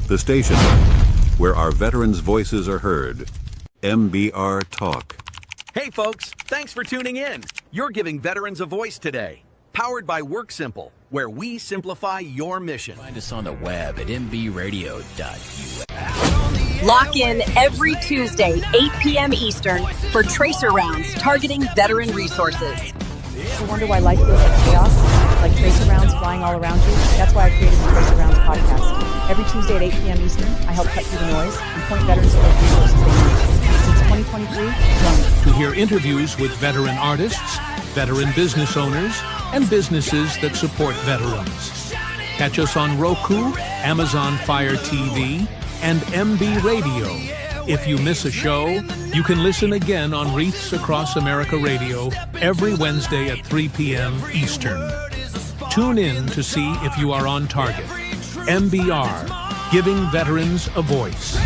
The station where our veterans' voices are heard. MBR Talk. Hey folks, thanks for tuning in. You're giving veterans a voice today. Powered by WorkSimple, where we simplify your mission. Find us on the web at mbradio.us. Lock in every Tuesday, 8 p.m. Eastern, for Tracer Rounds targeting veteran resources. You wonder why life feels like chaos, like tracer rounds flying all around you? That's why I created the Tracer Rounds podcast. Every Tuesday at 8 p.m. Eastern, I help cut through the noise and point veterans to those resources they need. Since 2023, join me. To hear interviews with veteran artists, veteran business owners, and businesses that support veterans. Catch us on Roku, Amazon Fire TV, and MB Radio. If you miss a show, you can listen again on Wreaths Across America Radio every Wednesday at 3 p.m. Eastern. Tune in to see if you are on target. MBR, giving veterans a voice.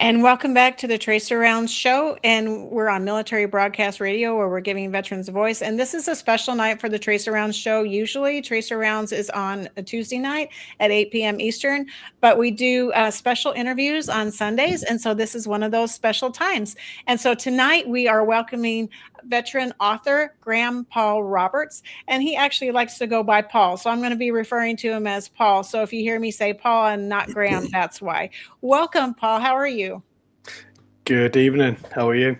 And welcome back to the Tracer Rounds show. And we're on Military Broadcast Radio, where we're giving veterans a voice. And this is a special night for the Tracer Rounds show. Usually Tracer Rounds is on a Tuesday night at 8 p.m. Eastern, but we do special interviews on Sundays. And so this is one of those special times. And so tonight we are welcoming veteran author Graham Paul Roberts, and he actually likes to go by Paul, so I'm going to be referring to him as Paul. So if you hear me say Paul and not Graham, that's why. Welcome, Paul. How are you? Good evening. How are you?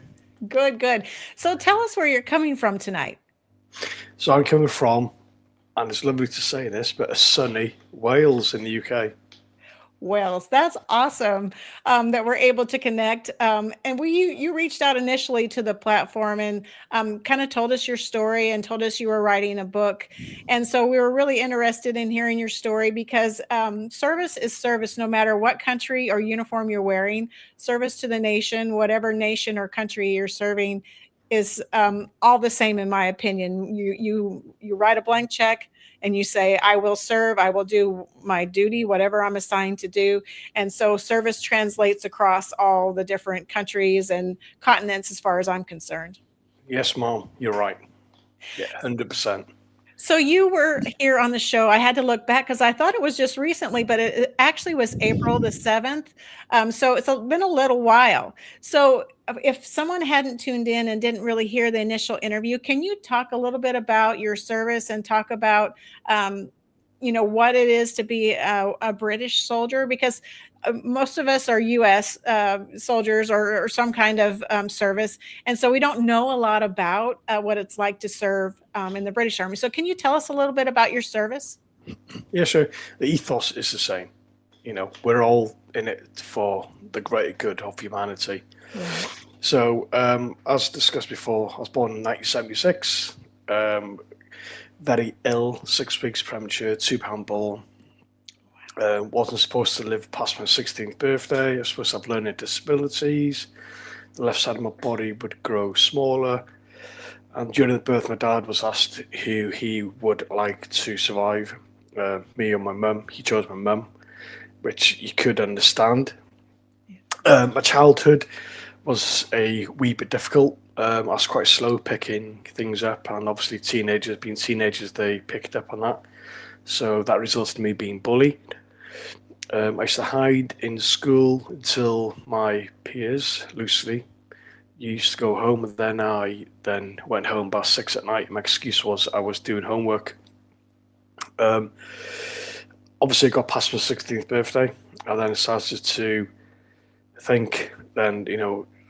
Good. So tell us where you're coming from tonight. So I'm coming from, and it's lovely to say this, but a sunny Wales in the UK. Wales, that's awesome that we're able to connect. And you reached out initially to the platform and kind of told us your story and told us you were writing a book. And so we were really interested in hearing your story because service is service, no matter what country or uniform you're wearing. Service to the nation, whatever nation or country you're serving, is all the same, in my opinion. You write a blank check and you say, I will serve, I will do my duty, whatever I'm assigned to do. And so service translates across all the different countries and continents as far as I'm concerned. Yes, Mom, you're right. Yeah, 100%. So you were here on the show. I had to look back because I thought it was just recently, but it actually was April the 7th. So it's been a little while. So if someone hadn't tuned in and didn't really hear the initial interview, can you talk a little bit about your service and talk about, what it is to be a British soldier? Because most of us are U.S. Soldiers or some kind of service. And so we don't know a lot about what it's like to serve in the British Army. So can you tell us a little bit about your service? Yeah, sure. The ethos is the same. We're all in it for the greater good of humanity. Yeah. So as discussed before, I was born in 1976, very ill, 6 weeks premature, 2-pound ball. Wasn't supposed to live past my 16th birthday. I was supposed to have learning disabilities. The left side of my body would grow smaller. And during the birth, my dad was asked who he would like to survive, me or my mum. He chose my mum, which you could understand. My childhood was a wee bit difficult. I was quite slow picking things up, and obviously being teenagers, they picked up on that. So that resulted in me being bullied. I used to hide in school until my peers, loosely, used to go home, and then I went home about 6 at night. My excuse was I was doing homework. Obviously, I got past my 16th birthday, and then I started to think,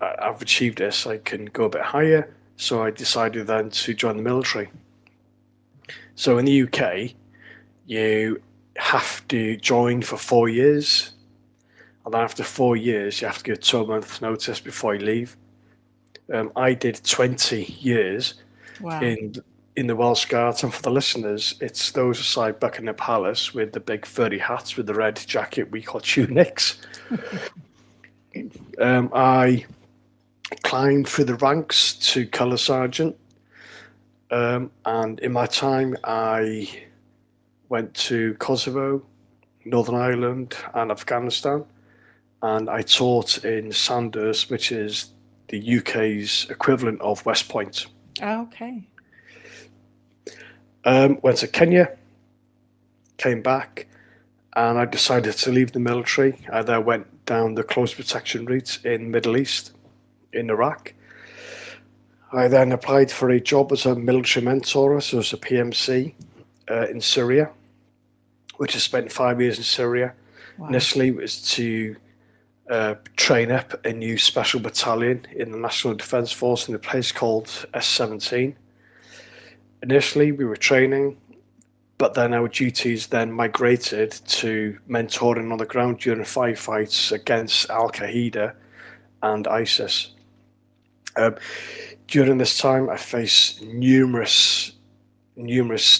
I've achieved this, I can go a bit higher. So I decided then to join the military. So in the UK, you have to join for 4 years, and then after 4 years you have to give 12-month notice before you leave. I did 20 years. Wow. in the Welsh Guards, and for the listeners, it's those beside Buckingham Palace with the big furry hats with the red jacket we call tunics. I climbed through the ranks to colour sergeant, and in my time I went to Kosovo, Northern Ireland and Afghanistan, and I taught in Sandhurst, which is the UK's equivalent of West Point. Okay. Went to Kenya, came back, and I decided to leave the military. I then went down the close protection route in Middle East, in Iraq. I then applied for a job as a military mentor, so as a PMC in Syria, which I spent 5 years in Syria. Wow. Initially, it was to train up a new special battalion in the National Defence Force in a place called S17. Initially, we were training, but then our duties then migrated to mentoring on the ground during firefights against Al-Qaeda and ISIS. During this time, I faced numerous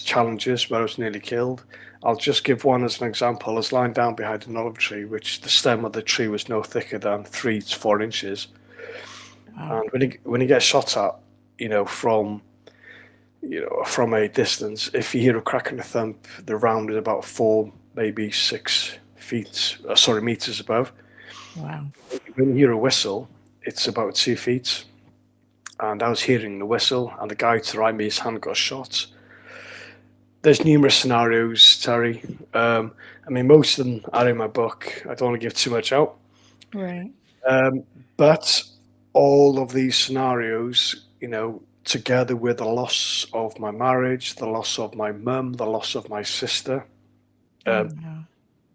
challenges where I was nearly killed. I'll just give one as an example. I was lying down behind an olive tree, which the stem of the tree was no thicker than 3 to 4 inches. Wow. And when you get shot at, from a distance, if you hear a crack and a thump, the round is about 4, maybe 6 meters above. Wow. When you hear a whistle, it's about 2 feet. And I was hearing the whistle, and the guy to the right of me, his hand got shot. There's numerous scenarios, Terry. Most of them are in my book. I don't want to give too much out. Right. But all of these scenarios, together with the loss of my marriage, the loss of my mum, the loss of my sister. Wow.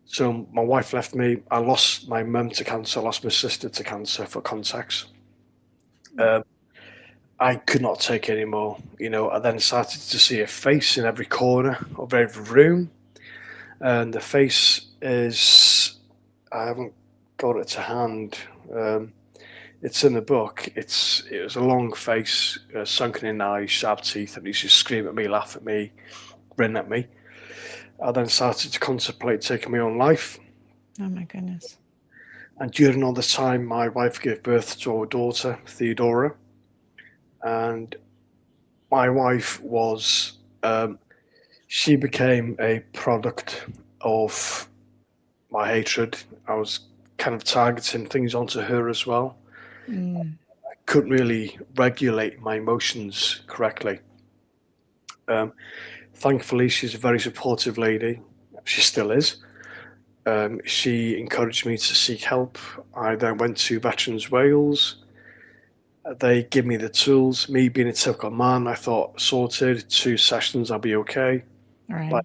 So my wife left me. I lost my mum to cancer, lost my sister to cancer, for context. I could not take it anymore. I then started to see a face in every corner of every room. And the face is, I haven't got it to hand. It's in the book. It was a long face, sunken in eyes, sharp teeth, and he used to scream at me, laugh at me, grin at me. I then started to contemplate taking my own life. Oh my goodness. And during all this time, my wife gave birth to our daughter, Theodora. And my wife was, she became a product of my hatred. I was kind of targeting things onto her as well. I couldn't really regulate my emotions correctly. Thankfully, she's a very supportive lady. She still is. She encouraged me to seek help. I then went to Veterans Wales. They give me the tools. Me being a typical man, I thought, sorted, 2 sessions, I'll be okay. All right. But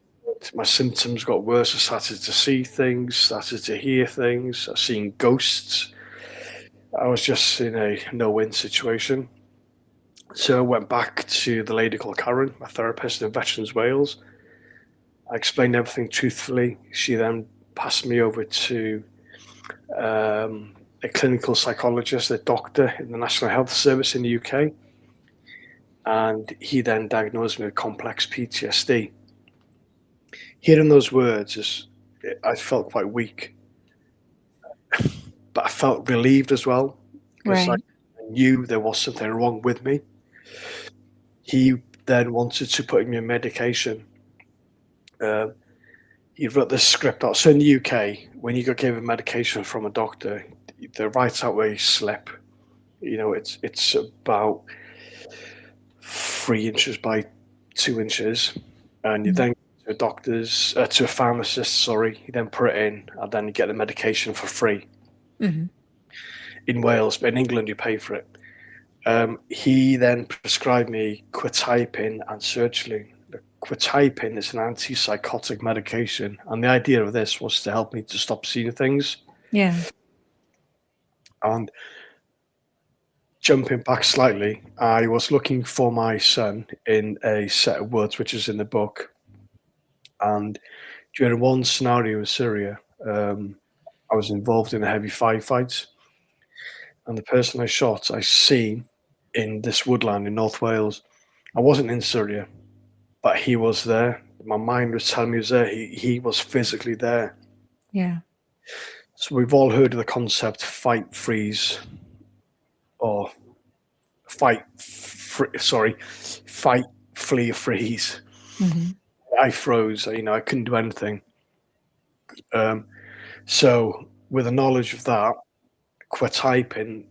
my symptoms got worse. I started to see things, started to hear things. I was seeing ghosts. I was just in a no-win situation. So I went back to the lady called Karen, my therapist in Veterans Wales. I explained everything truthfully. She then passed me over to a clinical psychologist, a doctor in the National Health Service in the UK. And he then diagnosed me with complex PTSD. Hearing those words, I felt quite weak. But I felt relieved as well, because Right. I knew there was something wrong with me. He then wanted to put me on medication. He wrote this script out. So in the UK, when you got given medication from a doctor, they write out a slip. It's about 3 inches by 2 inches, and you then go to a pharmacist. Sorry, you then put it in, and then you get the medication for free. In Wales, but in England you pay for it. He then prescribed me quetiapine and sertraline. The quetiapine is an antipsychotic medication, and the idea of this was to help me to stop seeing things. Yeah. And jumping back slightly, I was looking for my son in a set of woods, which is in the book. And during one scenario in Syria, I was involved in a heavy firefight. And the person I shot, I seen in this woodland in North Wales. I wasn't in Syria, but he was there. My mind was telling me he was there. He was physically there. Yeah. So we've all heard of the concept fight, freeze, or fight, flee, or freeze. I froze. I couldn't do anything. So with the knowledge of that, quetiapine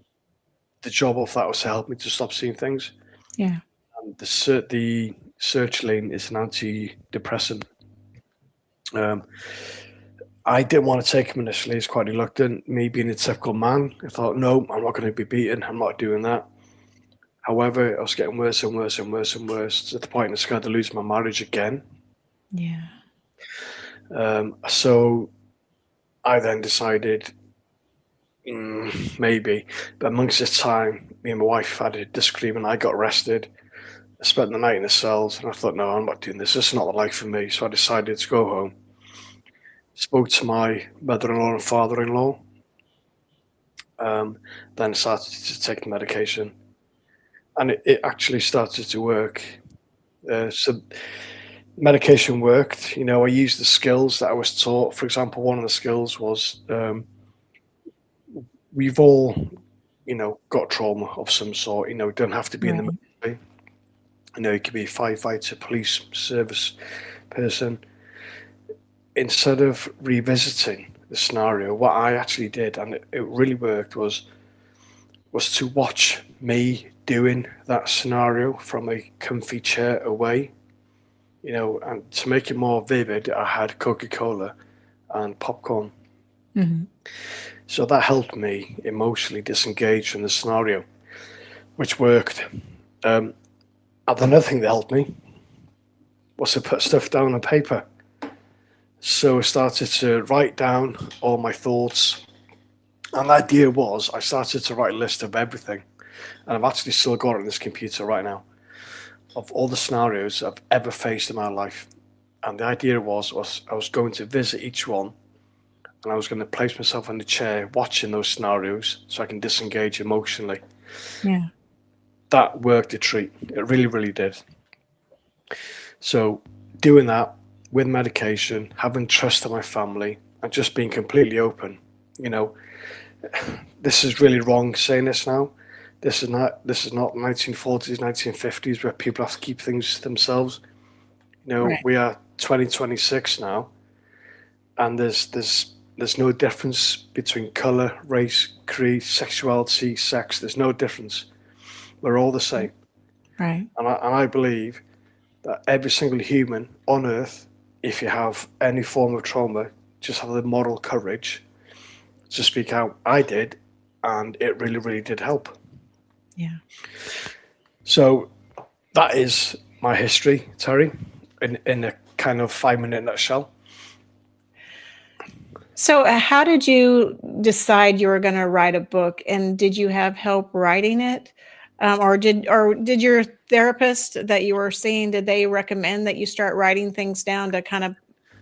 the job of that was to help me to stop seeing things. Yeah. And the sertraline is an antidepressant. I didn't want to take him initially. I was quite reluctant. Me being a typical man, I thought, no, I'm not going to be beaten. I'm not doing that. However, I was getting worse and worse and worse and worse, to the point I was going to lose my marriage again. Yeah. So I then decided, maybe. But amongst this time, me and my wife had a disagreement. I got arrested. I spent the night in the cells, and I thought, no, I'm not doing this. This is not the life for me. So I decided to go home. Spoke to my mother-in-law and father-in-law. Then started to take the medication. And it actually started to work. So medication worked. You know, I used the skills that I was taught. For example, one of the skills was we've all, you know, got trauma of some sort. You know, it don't have to be in the military. You know, it could be a firefighter, police service person. Instead of revisiting the scenario, what I actually did, and it really worked, was to watch me doing that scenario from a comfy chair away, you know, and to make it more vivid, I had Coca-Cola and popcorn. Mm-hmm. So that helped me emotionally disengage from the scenario, which worked. And another thing that helped me was to put stuff down on paper. So I started to write down all my thoughts. And the idea was I started to write a list of everything. And I've actually still got it on this computer right now, of all the scenarios I've ever faced in my life. And the idea was I was going to visit each one, and I was going to place myself in the chair watching those scenarios so I can disengage emotionally. Yeah. That worked a treat. It really, really did. So doing that with medication, having trust in my family, and just being completely open. You know, this is really wrong saying this now. This is not 1940s, 1950s where people have to keep things to themselves. You know, we are 2026 now, and there's no difference between color, race, creed, sexuality, sex. There's no difference. We're all the same. Right. And I believe that every single human on earth, if you have any form of trauma, just have the moral courage to speak out. I did, and it really, really did help. Yeah. So that is my history, Terry, in a kind of 5-minute nutshell. So how did you decide you were going to write a book, and did you have help writing it? Or did your therapist that you were seeing, did they recommend that you start writing things down to kind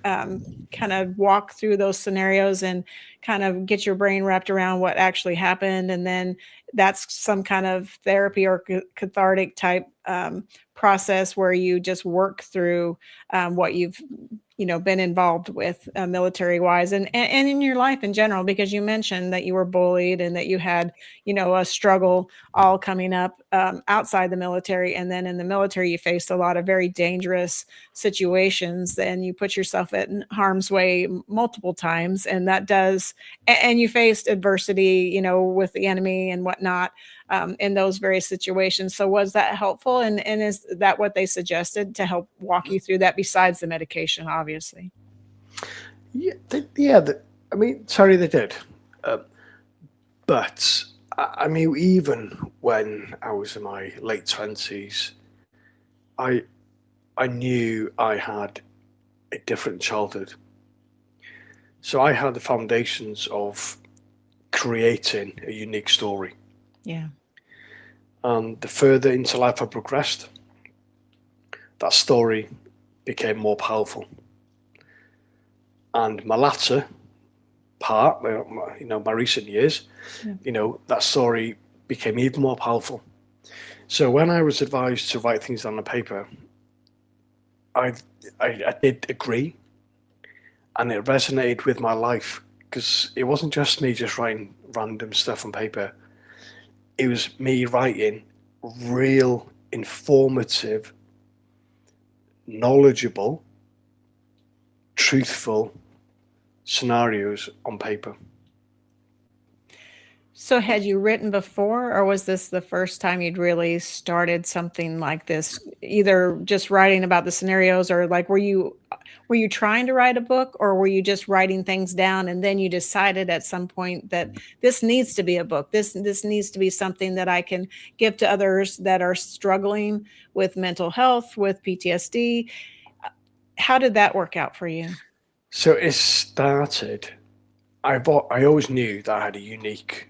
of walk through those scenarios and kind of get your brain wrapped around what actually happened? And then that's some kind of therapy or cathartic type process where you just work through what you've been involved with military wise and in your life in general, because you mentioned that you were bullied and that you had, a struggle all coming up outside the military. And then in the military, you faced a lot of very dangerous situations and you put yourself in harm's way multiple times. And and you faced adversity, with the enemy and whatnot in those various situations. So was that helpful? And is that what they suggested to help walk you through that besides the medication, obviously? I mean, sorry, they did. But I mean, even when I was in my late 20s, I knew I had a different childhood. So I had the foundations of creating a unique story. Yeah. And the further into life I progressed, that story became more powerful. And my latter part, my recent years, that story became even more powerful. So when I was advised to write things down on paper, I did agree, and it resonated with my life, because it wasn't just me just writing random stuff on paper. It was me writing real, informative, knowledgeable, truthful scenarios on paper. So had you written before, or was this the first time you'd really started something like this? Either just writing about the scenarios, or like were you trying to write a book, or were you just writing things down and then you decided at some point that this needs to be a book. This needs to be something that I can give to others that are struggling with mental health, with PTSD. How did that work out for you? So it started. I always knew that I had a unique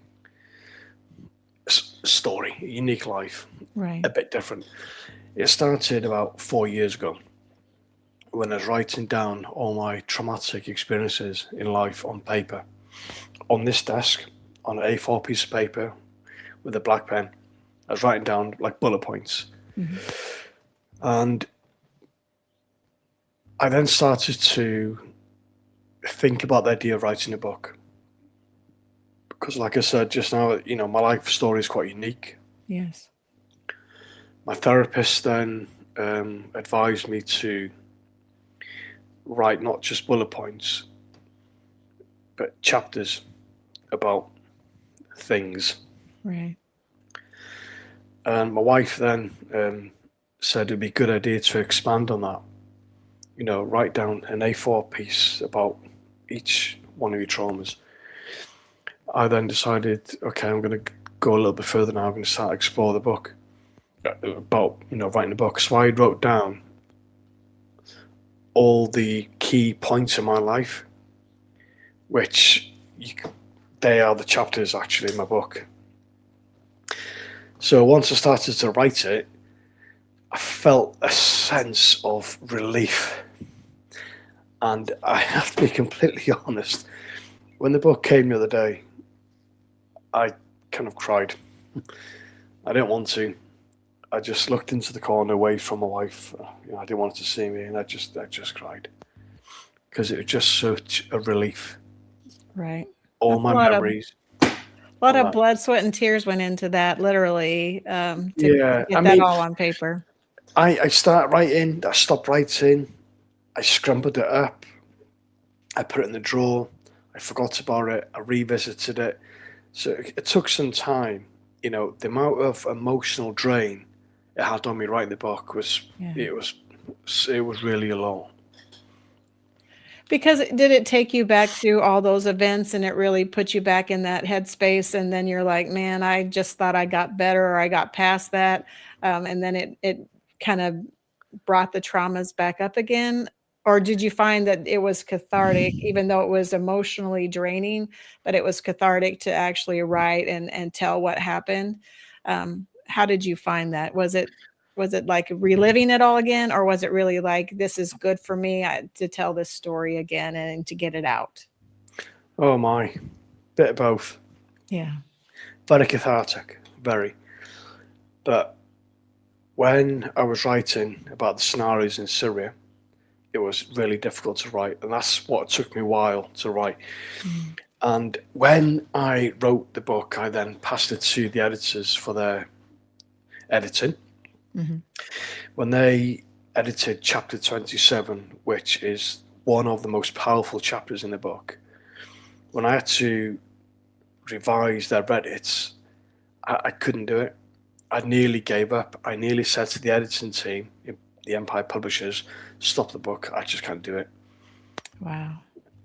story, a unique life, Right. a bit different. It started about 4 years ago when I was writing down all my traumatic experiences in life on paper, on this desk, on an A4 piece of paper with a black pen. I was writing down like bullet points. And I then started to think about the idea of writing a book. Because like I said just now, my life story is quite unique. Yes. My therapist then advised me to write not just bullet points, but chapters about things. Right. And my wife then said it'd be a good idea to expand on that. Write down an A4 piece about each one of your traumas. I then decided, okay, I'm going to go a little bit further now. I'm going to start to explore the book about, writing a book. So I wrote down all the key points in my life, which they are the chapters actually in my book. So once I started to write it, I felt a sense of relief. And I have to be completely honest, when the book came the other day, I kind of cried. I didn't want to. I just looked into the corner away from my wife. I didn't want her to see me, and I just cried because it was just such a relief. Right. All my memories. A lot of blood, sweat, and tears went into that, literally, to get that all on paper. I start writing. I stopped writing. I scrambled it up. I put it in the drawer. I forgot about it. I revisited it. So it took some time. The amount of emotional drain it had on me writing the book was really a lot. Because did it take you back through all those events and it really put you back in that headspace, and then you're like, man, I just thought I got better, or I got past that, and then it kind of brought the traumas back up again? Or did you find that it was cathartic, even though it was emotionally draining, but it was cathartic to actually write and tell what happened? How did you find that? Was it like reliving it all again, or was it really like, this is good for me to tell this story again and to get it out? Oh my, bit of both. Yeah. Very cathartic, very. But when I was writing about the scenarios in Syria, it was really difficult to write, and that's what took me a while to write. And when I wrote the book, I then passed it to the editors for their editing. When they edited chapter 27, which is one of the most powerful chapters in the book, when I had to revise their edits, I couldn't do it. I nearly gave up. I nearly said to the editing team, the Empire Publishers, stop the book. I just can't do it. Wow.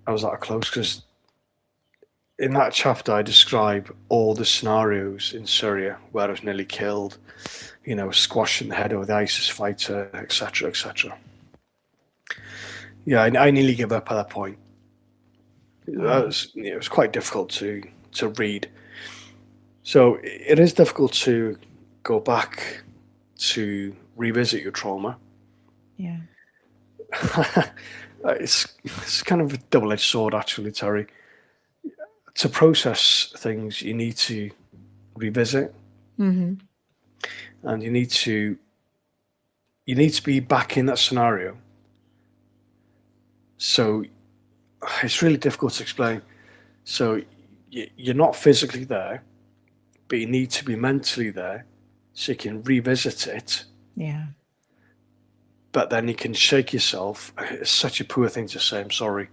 I was that close, because in that chapter I describe all the scenarios in Syria where I was nearly killed, squashing the head of the ISIS fighter, etc., etc. Yeah, I nearly gave up at that point. It was quite difficult to read. So it is difficult to go back to revisit your trauma. Yeah. It's kind of a double-edged sword, actually, Terry. To process things, you need to revisit, and you need to be back in that scenario. So it's really difficult to explain. So you're not physically there, but you need to be mentally there, so you can revisit it. Yeah. But then you can shake yourself. It's such a poor thing to say, I'm sorry.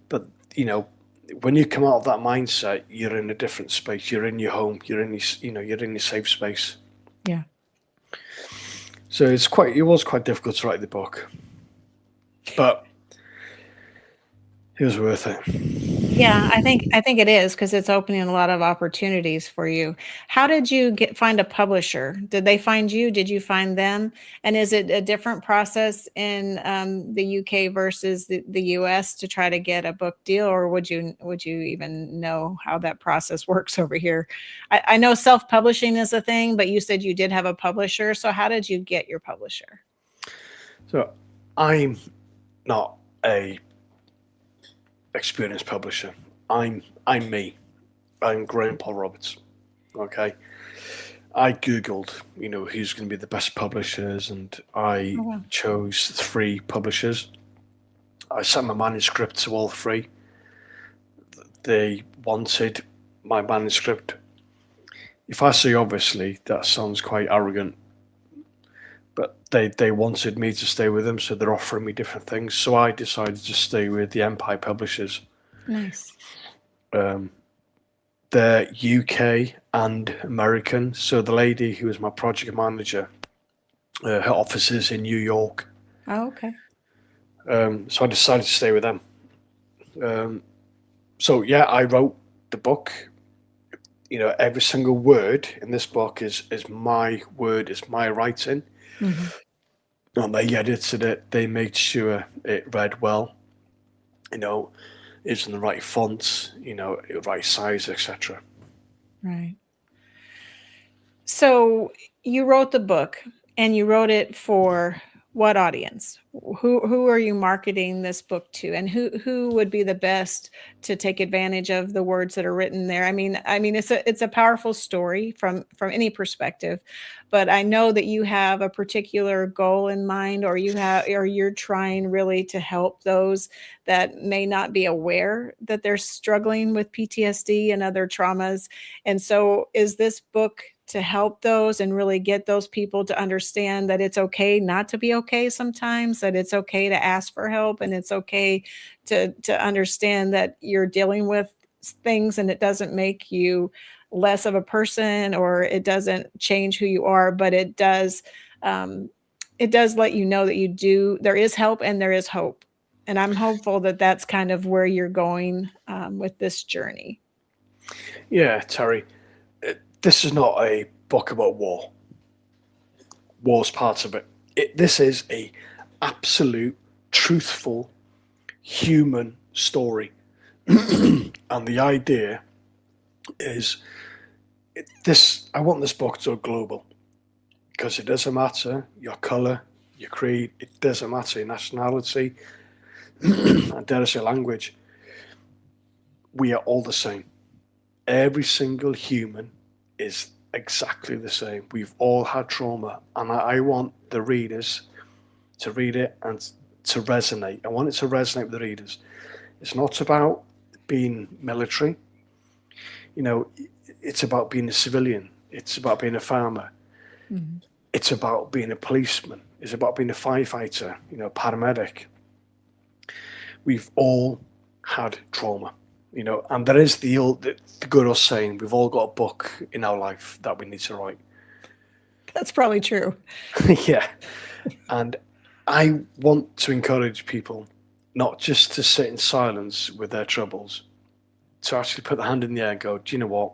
But, when you come out of that mindset, you're in a different space. You're in your home. You're in your, you're in your safe space. Yeah. So it was quite difficult to write the book, but it was worth it. Yeah, I think it is, because it's opening a lot of opportunities for you. How did you find a publisher? Did they find you? Did you find them? And is it a different process in the UK versus the US to try to get a book deal, or would you even know how that process works over here? I know self-publishing is a thing, but you said you did have a publisher. So how did you get your publisher? So I'm not a experienced publisher. I'm me. I'm Graham Paul Roberts. Okay. I Googled, who's going to be the best publishers, and I chose 3 publishers. I sent my manuscript to all 3. They wanted my manuscript. If I say obviously, that sounds quite arrogant, but they wanted me to stay with them, so they're offering me different things. So I decided to stay with the Empire Publishers. Nice. They're UK and American. So the lady who was my project manager, her office is in New York. Oh, okay. So I decided to stay with them. So yeah, I wrote the book. Every single word in this book is my word, is my writing. Mm-hmm. And they edited it. They made sure it read well. It's in the right font, right size, etc. Right. So you wrote the book, and you wrote it for what audience? Who are you marketing this book to, and who would be the best to take advantage of the words that are written there? I mean, it's a powerful story from any perspective, but I know that you have a particular goal in mind, or you're trying really to help those that may not be aware that they're struggling with PTSD and other traumas. And so is this book to help those and really get those people to understand that it's okay not to be okay sometimes, that it's okay to ask for help, and it's okay to understand that you're dealing with things, and it doesn't make you less of a person, or it doesn't change who you are, but it does let you know that there is help and there is hope. And I'm hopeful that that's kind of where you're going with this journey. Yeah, Terry. This is not a book about war. War's part of it. This is a absolute, truthful, human story. And the idea is I want this book to go global, because it doesn't matter your color, your creed, it doesn't matter your nationality, and dare I say language. We are all the same. Every single human is exactly the same. We've all had trauma, and I want the readers to read it and to resonate. I want it to resonate with the readers. It's not about being military. It's about being a civilian. It's about being a farmer. Mm-hmm. It's about being a policeman. It's about being a firefighter, paramedic. We've all had trauma. And there is the good old saying, we've all got a book in our life that we need to write. That's probably true. Yeah. And I want to encourage people not just to sit in silence with their troubles, to actually put their hand in the air and go, do you know what?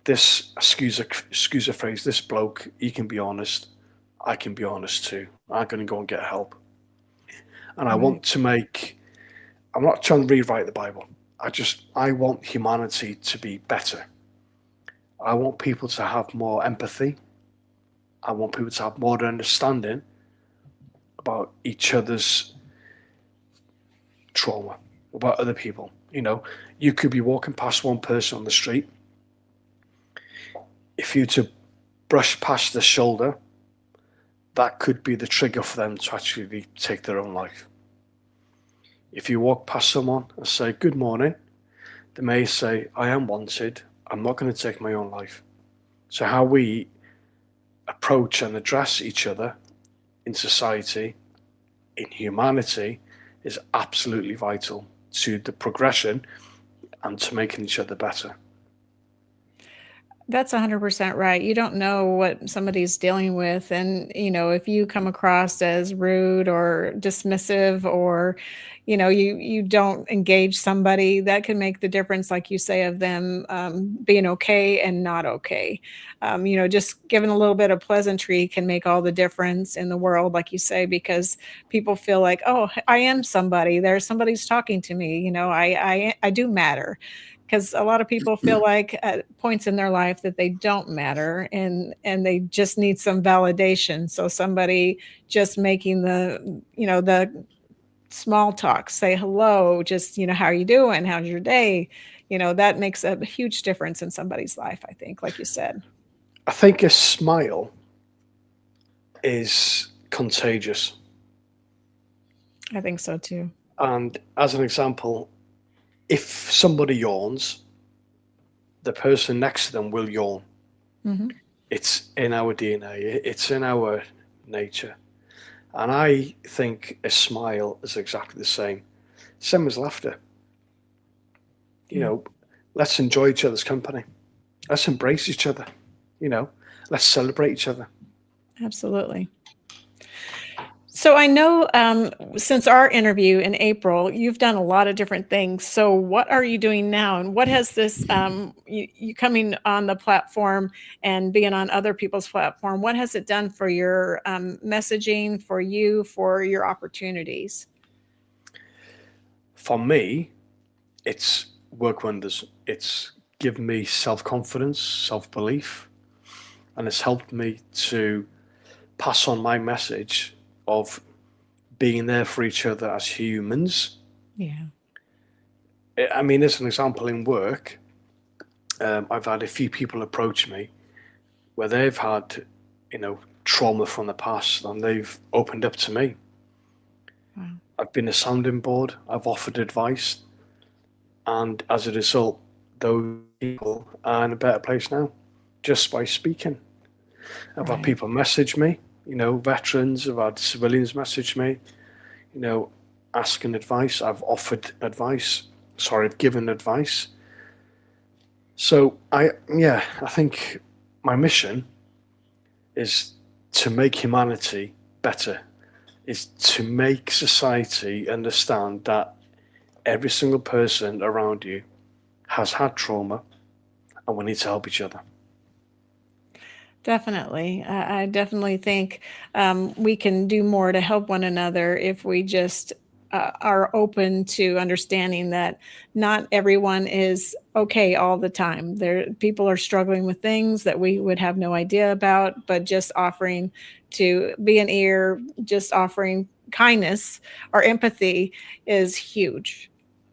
This, excuse a phrase, this bloke, he can be honest. I can be honest too. I'm going to go and get help. And I want to I'm not trying to rewrite the Bible. I want humanity to be better. I want people to have more empathy. I want people to have more understanding about each other's trauma, about other people. You could be walking past one person on the street. If you to brush past their shoulder, that could be the trigger for them to actually take their own life. If you walk past someone and say, good morning, they may say, I am wanted. I'm not going to take my own life. So how we approach and address each other in society, in humanity, is absolutely vital to the progression and to making each other better. That's 100% right. You don't know what somebody's dealing with. And, if you come across as rude or dismissive, or, you don't engage somebody, that can make the difference, like you say, of them being okay and not okay. Just giving a little bit of pleasantry can make all the difference in the world, like you say, because people feel like, oh, I am somebody. Somebody's talking to me. I do matter. Because a lot of people feel like at points in their life that they don't matter, and they just need some validation. So somebody just making the small talk, say hello, just, how are you doing? How's your day? That makes a huge difference in somebody's life, I think, like you said. I think a smile is contagious. I think so too. And as an example, if somebody yawns, the person next to them will yawn. Mm-hmm. It's in our DNA. It's in our nature. And I think a smile is exactly the same. Same as laughter. Let's enjoy each other's company. Let's embrace each other. Let's celebrate each other. Absolutely. So I know since our interview in April, you've done a lot of different things. So what are you doing now? And what has this, you coming on the platform and being on other people's platform, what has it done for your messaging, for you, for your opportunities? For me, it's work wonders. It's given me self-confidence, self-belief, and it's helped me to pass on my message of being there for each other as humans. Yeah. I mean, as an example, in work, I've had a few people approach me where they've had, trauma from the past, and they've opened up to me. Wow. I've been a sounding board. I've offered advice, and as a result, those people are in a better place now, just by speaking. I've had people message me. Veterans, I've had civilians message me, asking advice. I've offered advice. I've given advice. So I think my mission is to make humanity better, is to make society understand that every single person around you has had trauma, and we need to help each other. Definitely. I definitely think we can do more to help one another if we just are open to understanding that not everyone is okay all the time. People are struggling with things that we would have no idea about, but just offering to be an ear, just offering kindness or empathy is huge.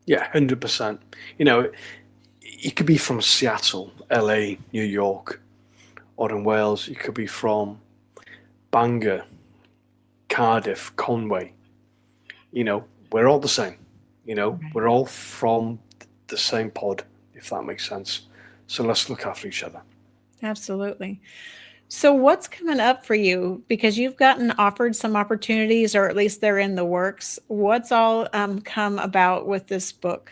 Yeah, 100%. You could be from Seattle, LA, New York, or in Wales. You could be from Bangor, Cardiff, Conway. We're all the same. We're all from the same pod, if that makes sense. So let's look after each other. Absolutely. So what's coming up for you? Because you've gotten offered some opportunities, or at least they're in the works. What's all come about with this book?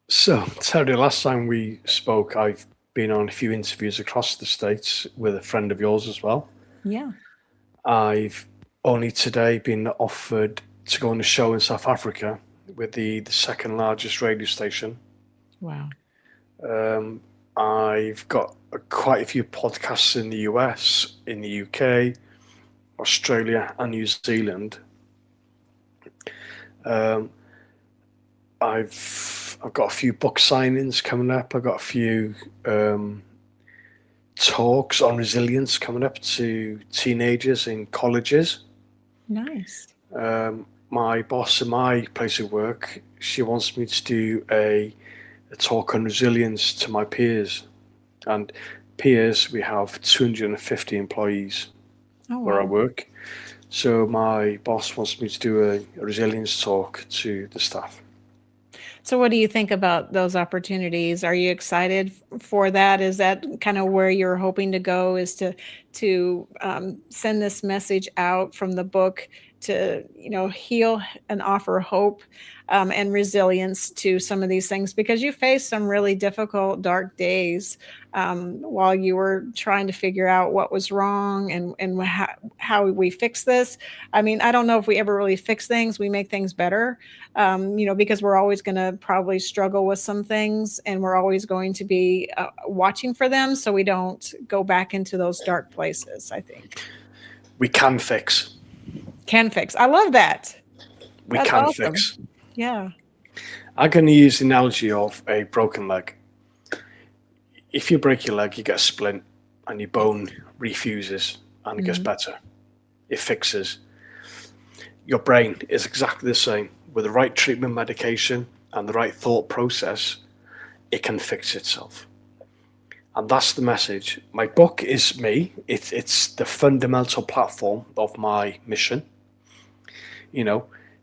So, Terry, last time we spoke, I've been on a few interviews across the States with a friend of yours as well. Yeah. I've only today been offered to go on a show in South Africa with the second largest radio station. Wow. I've got quite a few podcasts in the US, in the UK, Australia, and New Zealand. I've got a few book signings coming up. I've got a few talks on resilience coming up to teenagers in colleges. Nice. My boss in my place of work, she wants me to do a talk on resilience to my peers. And peers, we have 250 employees where I work. So my boss wants me to do a resilience talk to the staff. So what do you think about those opportunities? Are you excited for that? Is that kind of where you're hoping to go, is to send this message out from the book heal and offer hope and resilience to some of these things, because you faced some really difficult, dark days while you were trying to figure out what was wrong and how we fix this. I mean, I don't know if we ever really fix things. We make things better, because we're always going to probably struggle with some things, and we're always going to be watching for them so we don't go back into those dark places, I think. We can fix. Can fix. I love that. That's awesome. Fix. Yeah. I'm going to use the analogy of a broken leg. If you break your leg, you get a splint and your bone refuses and it gets better. It fixes. Your brain is exactly the same. With the right treatment medication and the right thought process, it can fix itself. And that's the message. My book is me. It's the fundamental platform of my mission.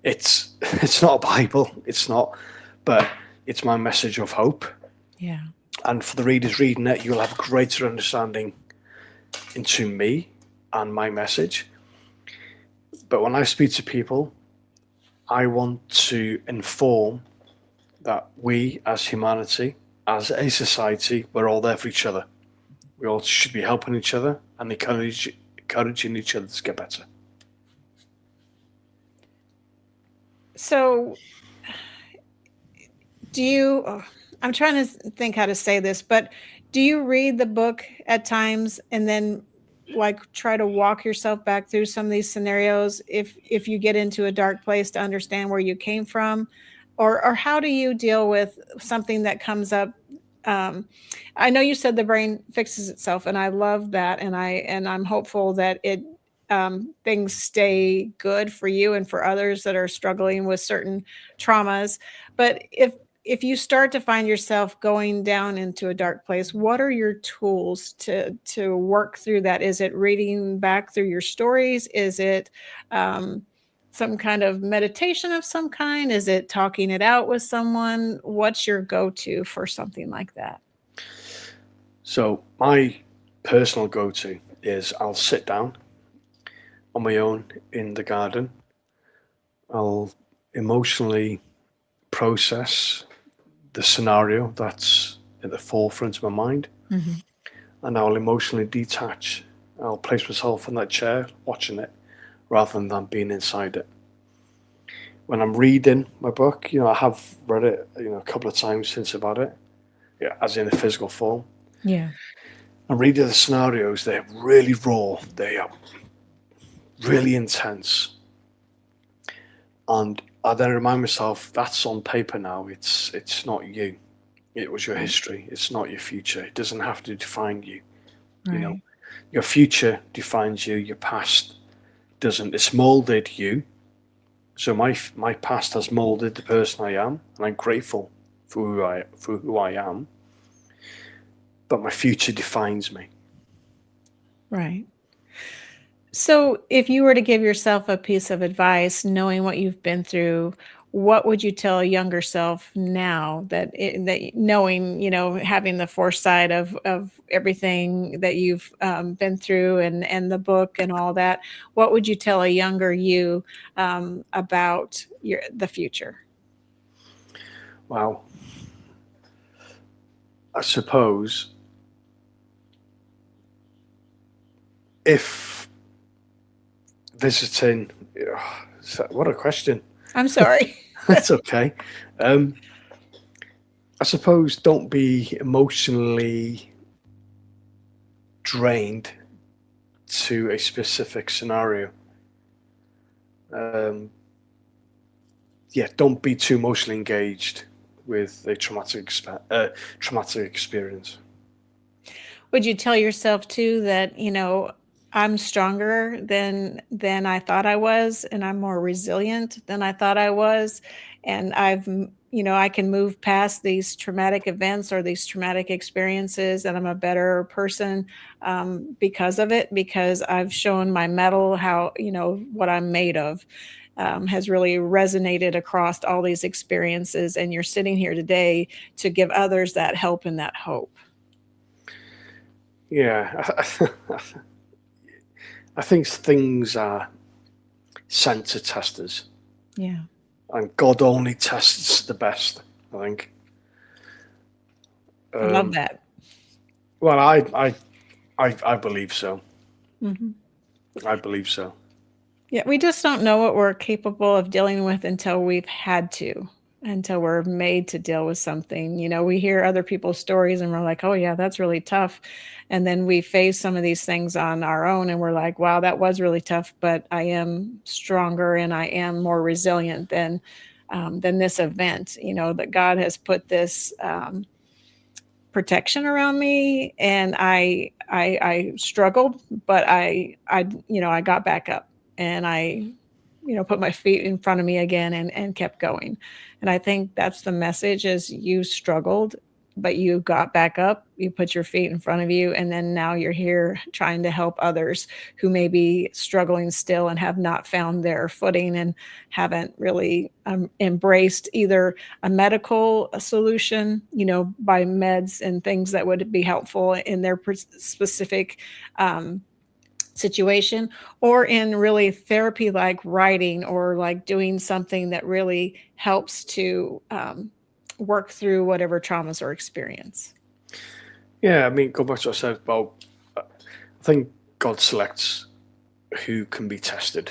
It's not a Bible. It's not, but it's my message of hope. Yeah. And for the readers reading it, you'll have a greater understanding into me and my message. But when I speak to people, I want to inform that we as humanity, as a society, we're all there for each other. We all should be helping each other and encouraging each other to get better. So I'm trying to think how to say this, but do you read the book at times and then try to walk yourself back through some of these scenarios if you get into a dark place to understand where you came from? Or how do you deal with something that comes up? I know you said the brain fixes itself, and I love that, and I'm hopeful that things stay good for you and for others that are struggling with certain traumas. But if you start to find yourself going down into a dark place, what are your tools to work through that? Is it reading back through your stories? Is it some kind of meditation of some kind? Is it talking it out with someone? What's your go-to for something like that? So my personal go-to is I'll sit down on my own in the garden. I'll emotionally process the scenario that's at the forefront of my mind, and I'll emotionally detach. I'll place myself in that chair watching it rather than being inside it. When I'm reading my book, I have read it a couple of times since I've had it, as in a physical form. Yeah. And reading the scenarios, they're really raw, they are really intense, and I then remind myself that's on paper now. It's not you. It was your history. It's not your future. It doesn't have to define you. Right. Your future defines you. Your past doesn't. It's molded you. So my past has molded the person I am, and I'm grateful for who I am. But my future defines me. Right. So if you were to give yourself a piece of advice, knowing what you've been through, what would you tell a younger self now that knowing, having the foresight of everything that you've been through and the book and all that, what would you tell a younger you about the future? Wow. I suppose if visiting, what a question. I'm sorry. That's okay. I suppose don't be emotionally drained to a specific scenario. Don't be too emotionally engaged with a traumatic experience. Would you tell yourself too that, I'm stronger than I thought I was, and I'm more resilient than I thought I was, and I can move past these traumatic events or these traumatic experiences, and I'm a better person because of it, because I've shown my mettle how, what I'm made of has really resonated across all these experiences, and you're sitting here today to give others that help and that hope. Yeah. I think things are sent to test us. Yeah. And God only tests the best, I think. I love that. Well, I believe so. Hmm. I believe so. Yeah, we just don't know what we're capable of dealing with until we've had to, until we're made to deal with something. You know, we hear other people's stories and we're like, oh, yeah, that's really tough. And then we face some of these things on our own and we're like, wow, that was really tough, but I am stronger and I am more resilient than this event. You know, that God has put this protection around me, and I struggled, but I got back up, and I put my feet in front of me again and kept going. And I think that's the message: is you struggled, but you got back up, you put your feet in front of you, and then now you're here trying to help others who may be struggling still and have not found their footing and haven't really embraced either a medical solution, by meds and things that would be helpful in their specific situation, or in really therapy like writing or like doing something that really helps to work through whatever traumas or experience. Yeah, I mean, go back to what I said about, I think God selects who can be tested.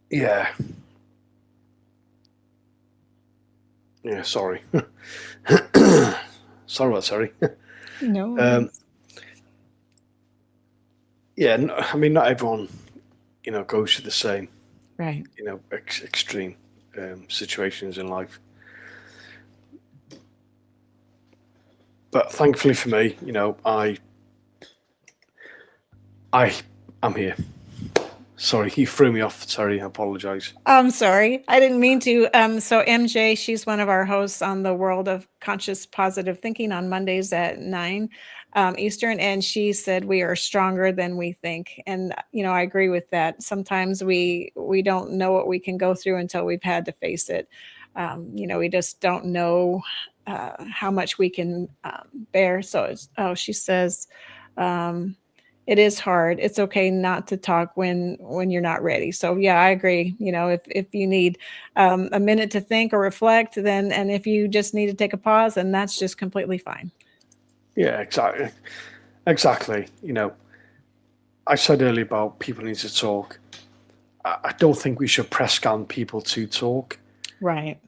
Yeah. Yeah, sorry. Sorry. No. Yeah, I mean, not everyone, goes through the same, Right. extreme situations in life. But thankfully for me, I'm here. Sorry, you threw me off. Sorry, I apologize. I'm sorry. I didn't mean to. So MJ, she's one of our hosts on the World of Conscious Positive Thinking on Mondays at 9 Eastern. And she said, we are stronger than we think. And, I agree with that. Sometimes we don't know what we can go through until we've had to face it. We just don't know how much we can bear. So she says, it is hard. It's okay not to talk when you're not ready. So yeah, I agree. If you need a minute to think or reflect, then, and if you just need to take a pause, then that's just completely fine. Yeah, exactly. I said earlier about people need to talk. I don't think we should press scan people to talk. Right.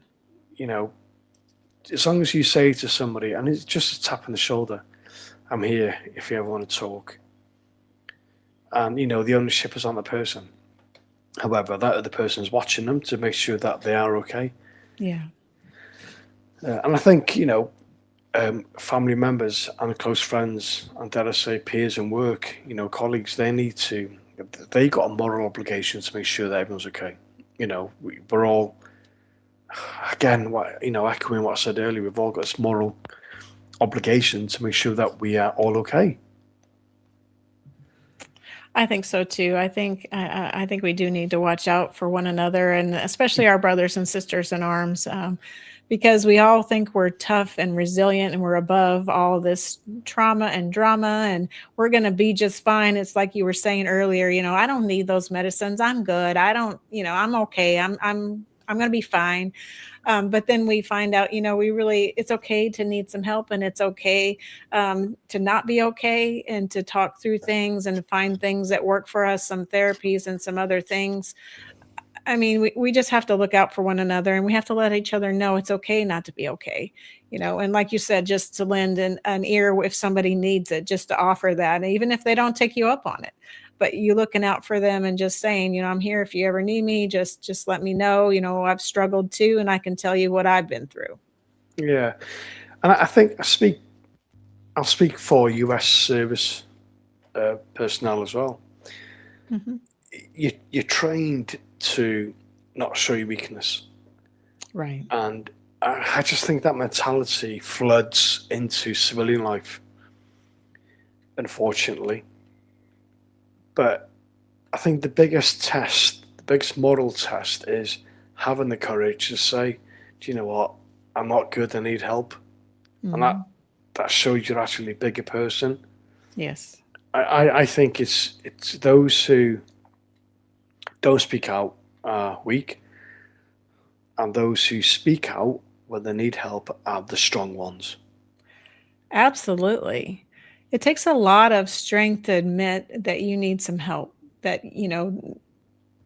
As long as you say to somebody, and it's just a tap on the shoulder, I'm here if you ever want to talk. And, the ownership is on the person. However, that other person's watching them to make sure that they are okay. Yeah. And I think, family members and close friends, and dare I say peers in work, colleagues, they got a moral obligation to make sure that everyone's okay. We're all, again, echoing what I said earlier, we've all got this moral obligation to make sure that we are all okay. I think so too. I think we do need to watch out for one another, and especially our brothers and sisters in arms, because we all think we're tough and resilient and we're above all this trauma and drama and we're going to be just fine. It's like you were saying earlier, I don't need those medicines. I'm good. I don't, I'm okay. I'm going to be fine. But then we find out, it's okay to need some help, and it's okay to not be okay, and to talk through things and find things that work for us, some therapies and some other things. I mean, we just have to look out for one another, and we have to let each other know it's okay not to be okay, and like you said, just to lend an ear if somebody needs it, just to offer that, even if they don't take you up on it. But you looking out for them and just saying, I'm here if you ever need me, just let me know. I've struggled too, and I can tell you what I've been through. Yeah. And I think I'll speak for US service personnel as well. Mm-hmm. You're trained to not show your weakness. Right. And I just think that mentality floods into civilian life, unfortunately. But I think the biggest moral test is having the courage to say, do you know what? I'm not good. I need help. Mm-hmm. And that shows you're actually a bigger person. Yes. I think it's those who don't speak out are weak, and those who speak out when they need help are the strong ones. Absolutely. It takes a lot of strength to admit that you need some help, that,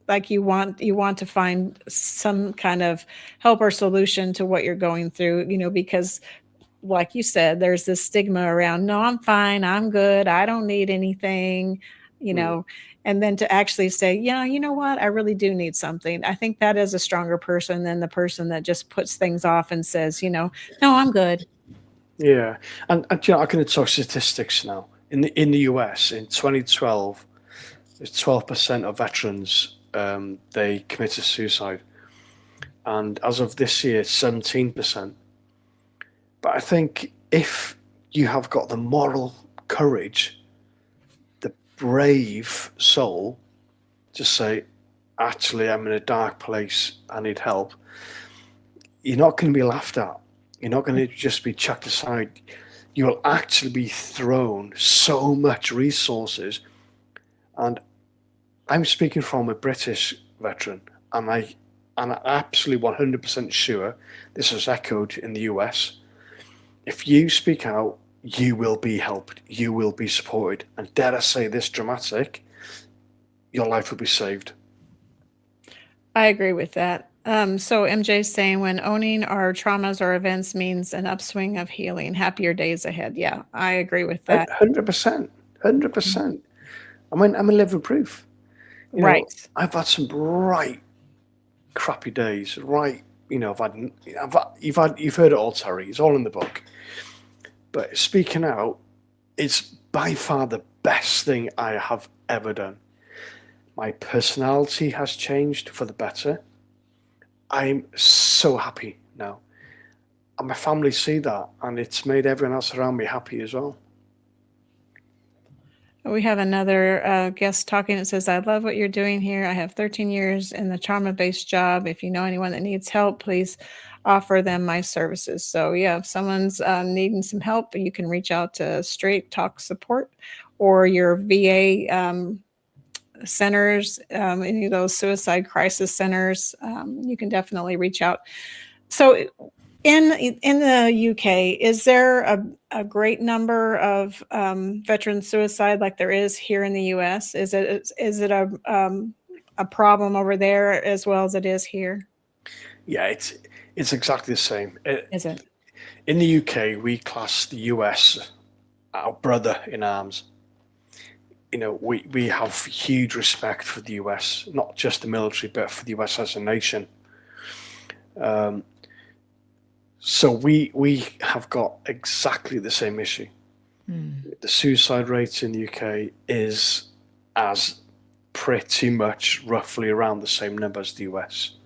like you want to find some kind of help or solution to what you're going through, because like you said, there's this stigma around, no, I'm fine, I'm good, I don't need anything, you Mm. know, and then to actually say, yeah, you know what, I really do need something. I think that is a stronger person than the person that just puts things off and says, no, I'm good. Yeah, and I can talk statistics now. In the US in 2012, it's 12% of veterans they committed suicide, and as of this year, 17%. But I think if you have got the moral courage, the brave soul to say, actually, I'm in a dark place, I need help, you're not going to be laughed at. You're not going to just be chucked aside. You will actually be thrown so much resources. And I'm speaking from a British veteran, and I'm absolutely 100% sure this was echoed in the US. If you speak out, you will be helped, you will be supported, and dare I say this dramatic, your life will be saved. I agree with that. So MJ's saying when owning our traumas or events means an upswing of healing, happier days ahead. Yeah, I agree with that. 100%, 100%. I'm a living proof. Right. I've had some right crappy days, right? You've heard it all, Terry. It's all in the book. But speaking out, it's by far the best thing I have ever done. My personality has changed for the better. I'm so happy now. And my family see that, and it's made everyone else around me happy as well. We have another guest talking. It says, I love what you're doing here. I have 13 years in the trauma-based job. If you know anyone that needs help, please offer them my services. So yeah, if someone's needing some help, you can reach out to Straight Talk Support or your VA centers, any of those suicide crisis centers. You can definitely reach out. So in the UK, is there a great number of veteran suicide like there is here in the US? Is it a problem over there as well as it is here? Yeah, it's exactly the same. Is it? In the UK, we class the US our brother in arms. We have huge respect for the US, not just the military, but for the US as a nation. So we have got exactly the same issue. The suicide rate in the UK is as pretty much roughly around the same number as the US.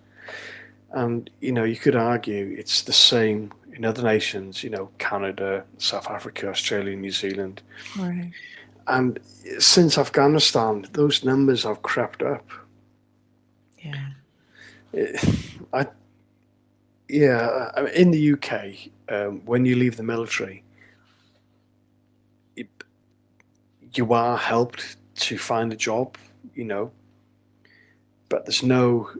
And, you could argue it's the same in other nations, Canada, South Africa, Australia, New Zealand. Right. And since Afghanistan, those numbers have crept up. Yeah. In the UK, when you leave the military, you are helped to find a job, but there's no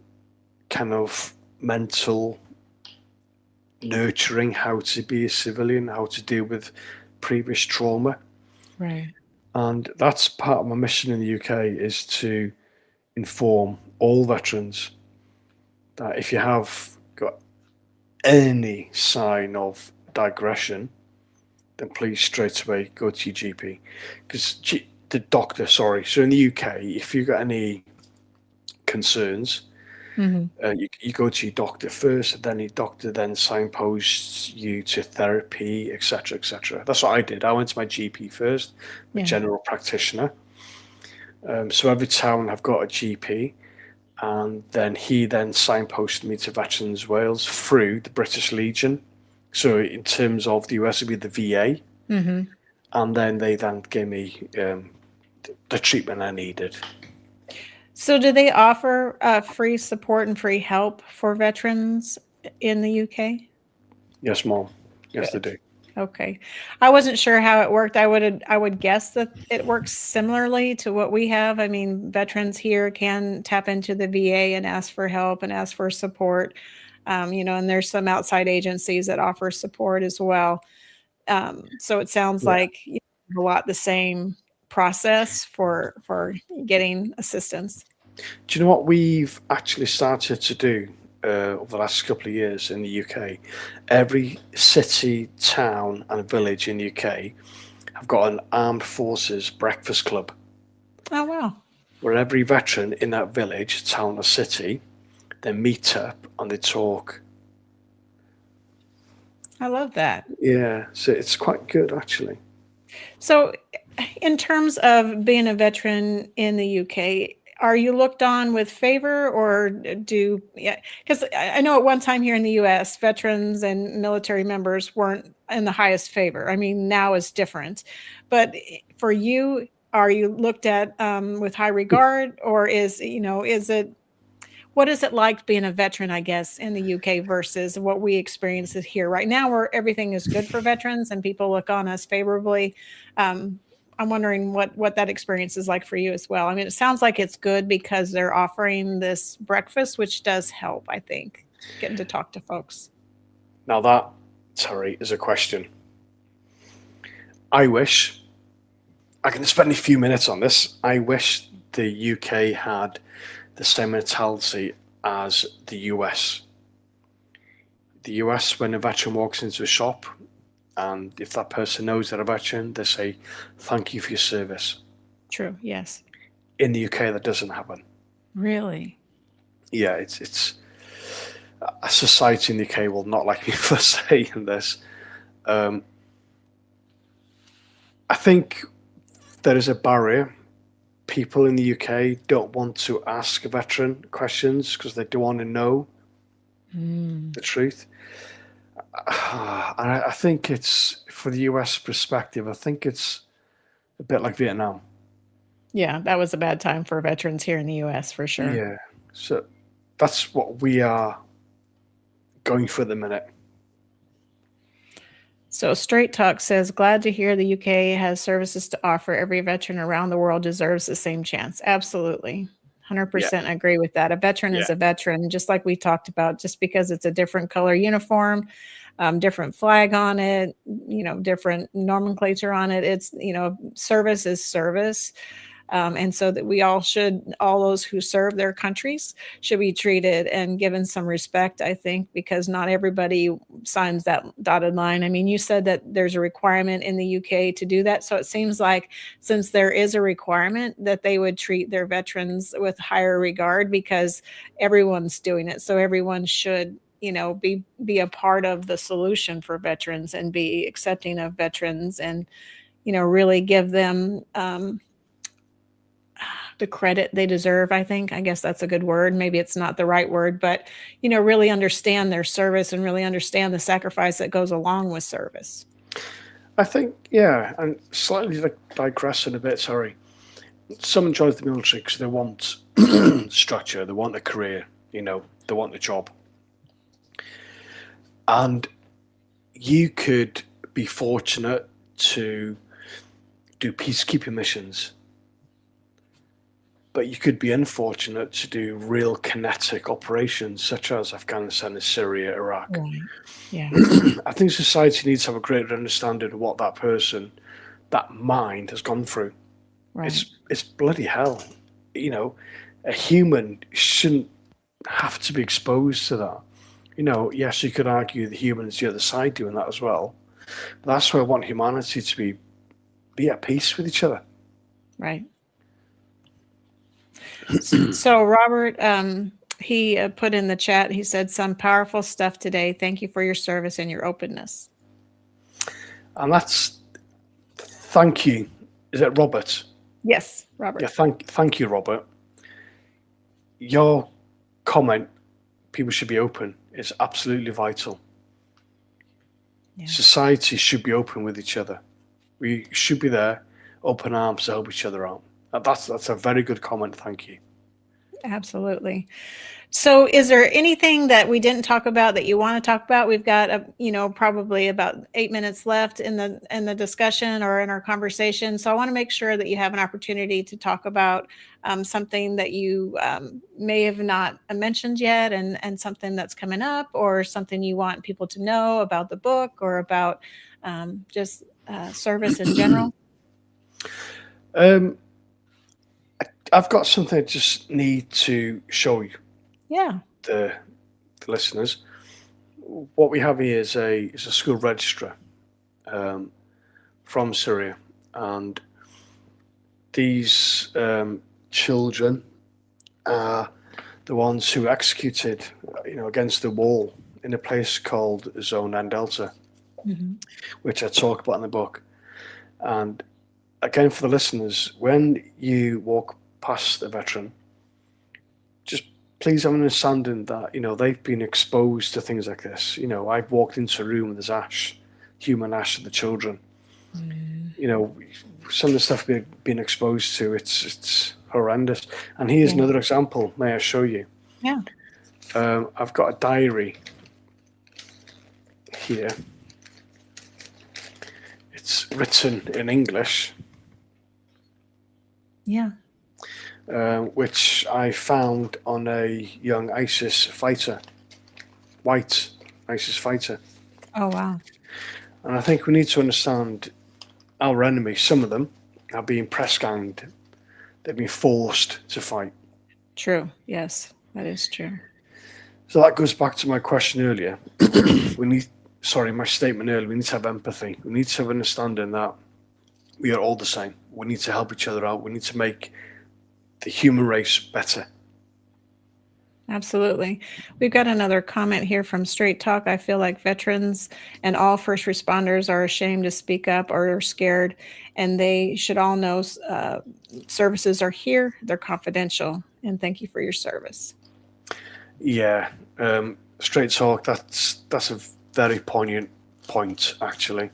kind of mental nurturing how to be a civilian, how to deal with previous trauma. Right. And that's part of my mission in the UK, is to inform all veterans that if you have got any sign of digression, then please straight away go to your GP. Because the doctor, so in the UK, if you've got any concerns, you go to your doctor first, then your doctor then signposts you to therapy, etc., etc. That's what I did. I went to my GP first, my general practitioner. So every town I've got a GP, and then he signposted me to Veterans Wales through the British Legion. So in terms of the US, it'd be the VA, and then they gave me the treatment I needed. So do they offer free support and free help for veterans in the UK? Yes, Mom. Yes, they do. Okay. I wasn't sure how it worked. I would guess that it works similarly to what we have. I mean, veterans here can tap into the VA and ask for help and ask for support. And there's some outside agencies that offer support as well. So it sounds Yeah. like a lot the same process for getting assistance. Do you know what we've actually started to do over the last couple of years in the UK? Every city, town, and village in the UK have got an armed forces breakfast club Oh wow. where every veteran in that village, town, or city, they meet up and they talk. I love that. Yeah, so it's quite good actually. So, in terms of being a veteran in the UK, are you looked on with favor or yeah, because I know at one time here in the US, veterans and military members weren't in the highest favor. I mean, now it's different. But for you, are you looked at with high regard, or is it what is it like being a veteran, I guess, in the UK versus what we experience here right now, where everything is good for veterans and people look on us favorably? I'm wondering what that experience is like for you as well. I mean, it sounds like it's good because they're offering this breakfast, which does help, I think, getting to talk to folks. Now that, Terry, is a question. I wish, I can spend a few minutes on this. I wish the UK had the same mentality as the US. The US, when a veteran walks into a shop, and if that person knows they're a veteran, they say, "Thank you for your service." True. Yes. In the UK, that doesn't happen. Really? Yeah, it's a society in the UK will not like me for saying this. I think there is a barrier. People in the UK don't want to ask a veteran questions because they don't want to know the truth. I think it's, for the US perspective, I think it's a bit like Vietnam. Yeah, that was a bad time for veterans here in the US for sure. Yeah. So that's what we are going for at the minute. So Straight Talk says, glad to hear the UK has services to offer. Every veteran around the world deserves the same chance. Absolutely. 100% agree with that. A veteran is a veteran, just like we talked about, just because it's a different color uniform, different flag on it, different nomenclature on it. It's, service is service. And so that all those who serve their countries should be treated and given some respect, I think, because not everybody signs that dotted line. I mean, you said that there's a requirement in the UK to do that. So it seems like since there is a requirement that they would treat their veterans with higher regard because everyone's doing it. So everyone should be a part of the solution for veterans and be accepting of veterans and, really give them, the credit they deserve, I think. I guess that's a good word. Maybe it's not the right word, but, really understand their service and really understand the sacrifice that goes along with service. I think, yeah, and slightly digressing a bit, sorry. Someone joins the military because they want structure, they want a career, they want a job. And you could be fortunate to do peacekeeping missions, but you could be unfortunate to do real kinetic operations such as Afghanistan, Syria, Iraq. Right. Yeah. I think society needs to have a greater understanding of what that person, that mind has gone through. Right. It's bloody hell. A human shouldn't have to be exposed to that. Yes, you could argue the human is the other side doing that as well. But that's why I want humanity to be at peace with each other. Right. So Robert, he put in the chat, he said, some powerful stuff today. Thank you for your service and your openness. And thank you. Is it Robert? Yes, Robert. Yeah, thank you, Robert. Your comment, people should be open, is absolutely vital. Yeah. Society should be open with each other. We should be there, open arms to help each other out. That's a very good comment. Thank you. Absolutely. So is there anything that we didn't talk about that you want to talk about? We've got probably about 8 minutes left in the discussion or in our conversation. So I want to make sure that you have an opportunity to talk about something that you may have not mentioned yet, and something that's coming up, or something you want people to know about the book, or about just service in general. I've got something I just need to show you, Yeah. the listeners. What we have here is a school registrar from Syria, and these children are the ones who were executed, against the wall in a place called Zone and Delta, which I talk about in the book. And again, for the listeners, when you walk past a veteran, just please have an understanding that they've been exposed to things like this. I've walked into a room and there's ash, human ash of the children. Some of the stuff we've been exposed to, it's horrendous. And here's another example. May I show you? Yeah. I've got a diary here. It's written in English. Yeah. Which I found on a young ISIS fighter, white ISIS fighter. Oh, wow. And I think we need to understand our enemies. Some of them are being press ganged. They've been forced to fight. True. Yes, that is true. So that goes back to my question earlier. My statement earlier. We need to have empathy. We need to have understanding that we are all the same. We need to help each other out. We need to make the human race better. Absolutely. We've got another comment here from Straight Talk. I feel like veterans and all first responders are ashamed to speak up or are scared, and they should all know services are here. They're confidential, and thank you for your service. Yeah, Straight Talk. That's a very poignant point, actually.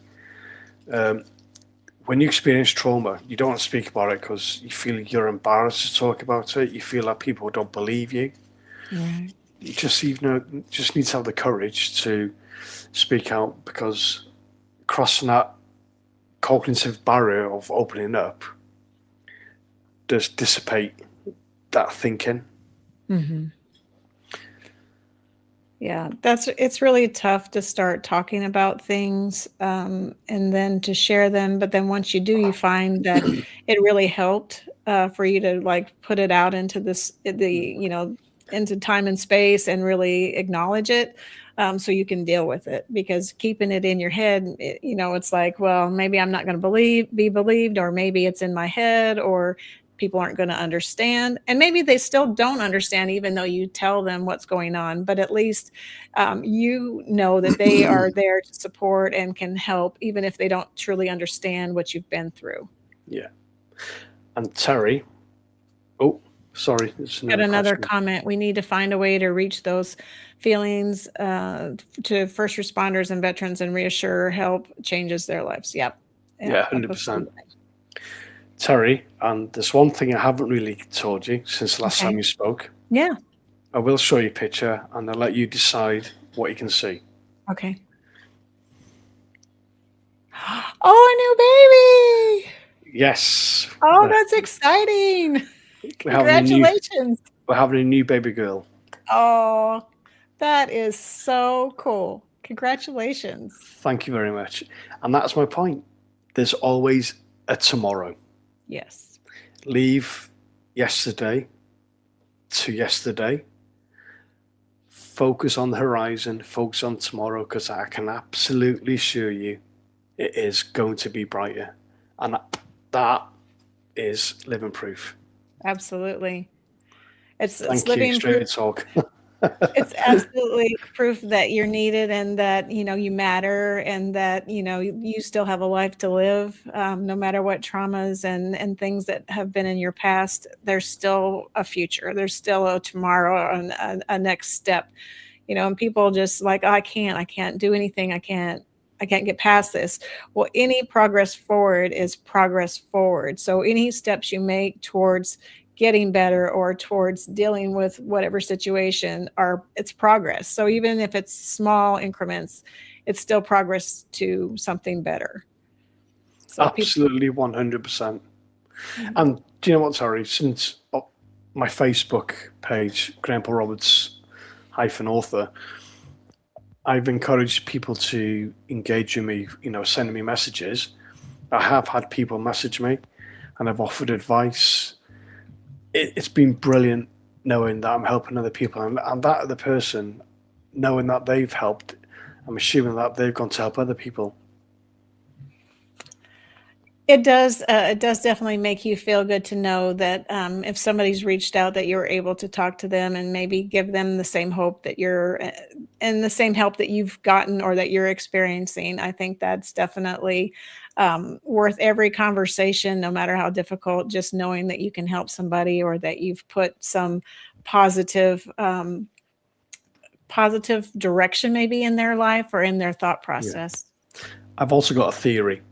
When you experience trauma, you don't want to speak about it because you feel you're embarrassed to talk about it. You feel like people don't believe you. Right. You just need to have the courage to speak out, because crossing that cognitive barrier of opening up does dissipate that thinking. Mm-hmm. Yeah, it's really tough to start talking about things and then to share them. But then once you do, you find that it really helped for you to put it out into into time and space and really acknowledge it, so you can deal with it. Because keeping it in your head, it's like, well, maybe I'm not going to be believed, or maybe it's in my head, or people aren't going to understand. And maybe they still don't understand, even though you tell them what's going on. But at least that they are there to support and can help, even if they don't truly understand what you've been through. Yeah. And Terry, sorry. Got another comment. We need to find a way to reach those feelings to first responders and veterans and reassure help changes their lives. Yep. Yeah, 100%. Terry, and there's one thing I haven't really told you since the last time you spoke. Yeah. I will show you a picture and I'll let you decide what you can see. Okay. Oh, a new baby. Yes. Oh, that's exciting. Congratulations. We're having a new baby girl. Oh, that is so cool. Congratulations. Thank you very much. And that's my point. There's always a tomorrow. Yes. Leave yesterday to yesterday. Focus on the horizon. Focus on tomorrow, because I can absolutely assure you it is going to be brighter. And that is living proof. Absolutely. It's Thank living you. Straight proof. Talk. It's absolutely proof that you're needed, and that you matter, and that you still have a life to live, no matter what traumas and things that have been in your past. There's still a future. There's still a tomorrow, and a next step. And people just like, I can't do anything. I can't get past this. Well, any progress forward is progress forward. So any steps you make towards getting better or towards dealing with whatever situation, it's progress. So even if it's small increments, it's still progress to something better. So absolutely 100%. And do you know what, Terry? Since my Facebook page, Grandpa Roberts -author, I've encouraged people to engage with me, sending me messages. I have had people message me and I've offered advice. It's been brilliant knowing that I'm helping other people, and that other person, knowing that they've helped, I'm assuming that they've gone to help other people. It does definitely make you feel good to know that if somebody's reached out, that you're able to talk to them and maybe give them the same hope that and the same help that you've gotten or that you're experiencing. I think that's definitely worth every conversation, no matter how difficult, just knowing that you can help somebody or that you've put some positive direction maybe in their life or in their thought process. Yeah. I've also got a theory.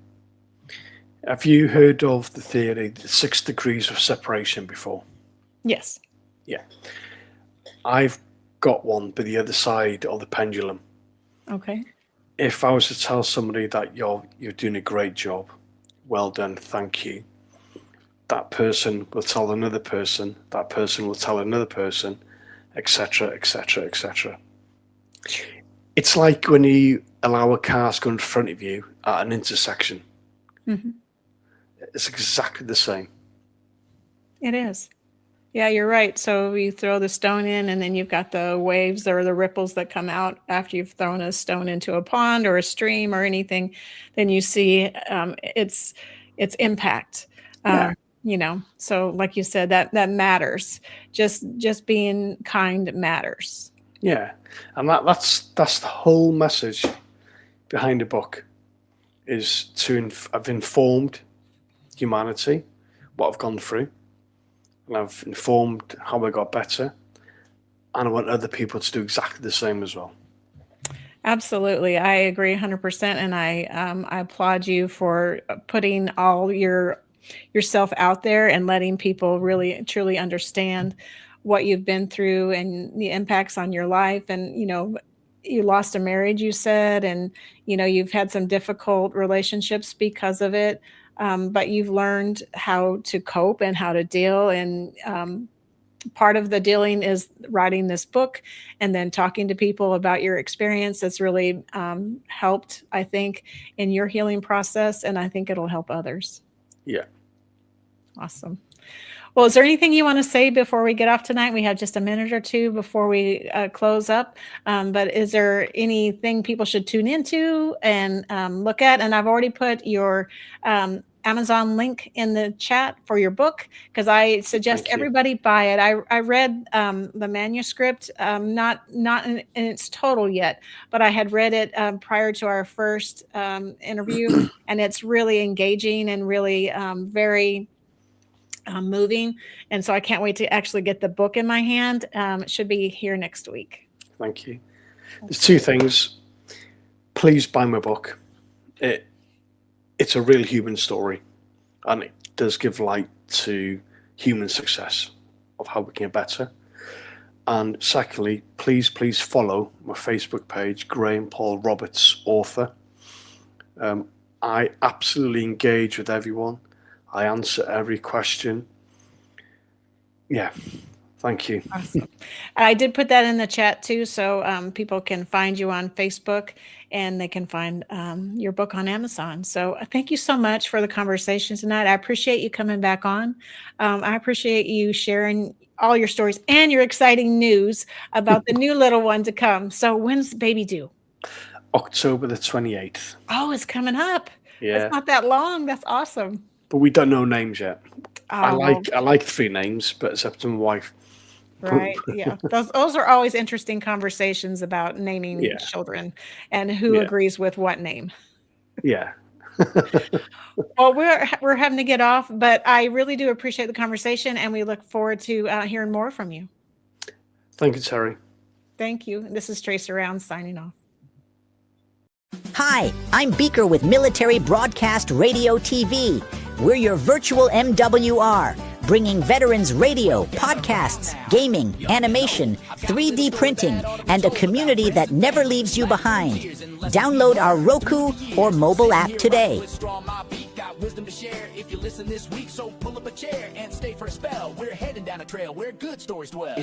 Have you heard of the theory, the 6 degrees of separation before? Yes. Yeah. I've got one, but the other side of the pendulum. Okay. If I was to tell somebody that you're doing a great job, well done, thank you, that person will tell another person, that person will tell another person, etc., etc., etc. It's like when you allow a car to go in front of you at an intersection. Mm-hmm. It's exactly the same. It is. Yeah, you're right. So you throw the stone in and then you've got the waves or the ripples that come out after you've thrown a stone into a pond or a stream or anything. Then you see its impact. Yeah. So like you said, that matters. Just being kind matters. Yeah. And that's the whole message behind the book, is I've informed humanity what I've gone through, and I've informed how I got better, and I want other people to do exactly the same as well. Absolutely. I agree 100%. And I applaud you for putting all yourself out there and letting people really truly understand what you've been through and the impacts on your life. And, you lost a marriage, you said, and, you've had some difficult relationships because of it. But you've learned how to cope and how to deal. And part of the dealing is writing this book and then talking to people about your experience. That's really helped, I think, in your healing process. And I think it'll help others. Yeah. Awesome. Well, is there anything you want to say before we get off tonight? We have just a minute or two before we close up. But is there anything people should tune into and look at? And I've already put your Amazon link in the chat for your book, because I suggest everybody buy it. I read the manuscript, not in its total yet, but I had read it prior to our first interview, and it's really engaging and really very moving. And so I can't wait to actually get the book in my hand. It should be here next week. Thank you. There's 2 things. Please buy my book. It's a real human story, and it does give light to human success of how we can get better. And secondly, please follow my Facebook page, Graham Paul Roberts Author. I absolutely engage with everyone. I answer every question. Yeah, thank you. Awesome. I did put that in the chat too, so people can find you on Facebook and they can find your book on Amazon. So thank you so much for the conversation tonight. I appreciate you coming back on. I appreciate you sharing all your stories and your exciting news about the new little one to come. So when's the baby due? October the 28th. Oh, it's coming up. Yeah. It's not that long. That's awesome. But we don't know names yet. Oh. I like 3 names, but it's up to my wife. Right. Yeah. Those are always interesting conversations about naming children and who agrees with what name. Yeah. Well, we're having to get off, but I really do appreciate the conversation, and we look forward to hearing more from you. Thank you, Terry. Thank you. This is Tracer Rounds signing off. Hi, I'm Beaker with Military Broadcast Radio TV. We're your virtual MWR. bringing veterans radio, podcasts, gaming, animation, 3D printing, and a community that never leaves you behind. Download our Roku or mobile app today. Wisdom to share if you listen this week, so pull up a chair and stay for a spell. We're heading down a trail where good stories dwell.